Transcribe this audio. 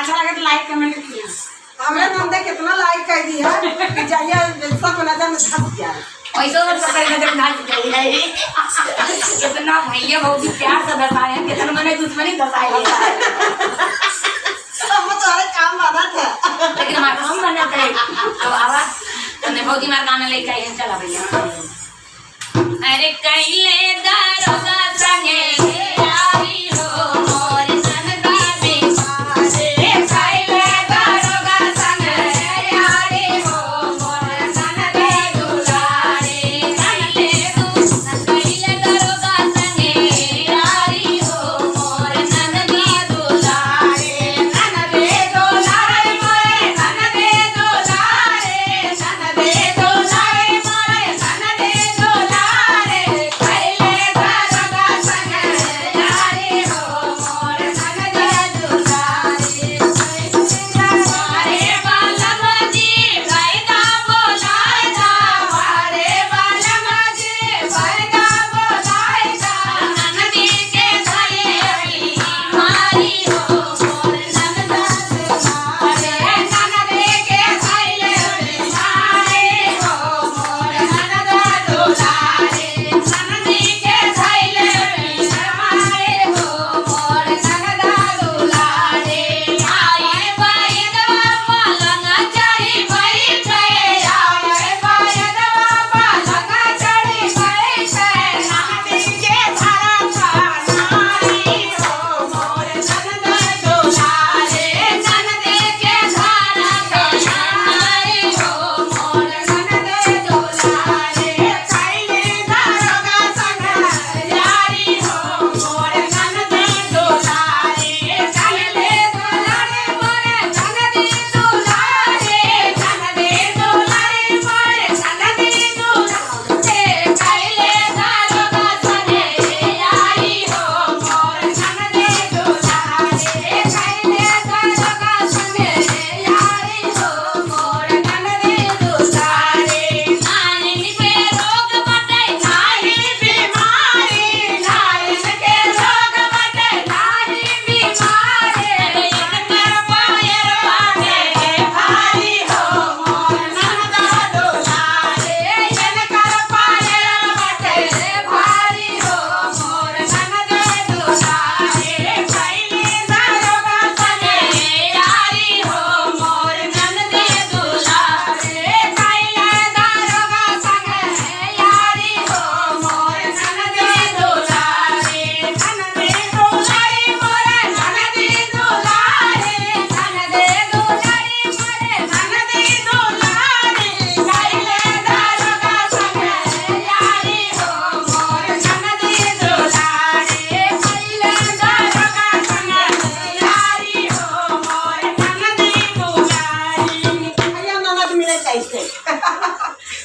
अच्छा लगे तो लाइक कमेंट किया। हमें नंदे कितना लाइक कर दिया कि जाइए सब नजर में धस जाए। ऐसा मत कर नजर में धस जाए। कितना भैया बहुत ही प्यार से दर्शाए हैं, कितना मैंने दुश्मनी दर्शाई है। अब तो हमारे काम बना था लेकिन हमारा काम बना था। अब आवाज तने बहुत ही मार गाना लेके आई हैं। चला भैया अरे कैले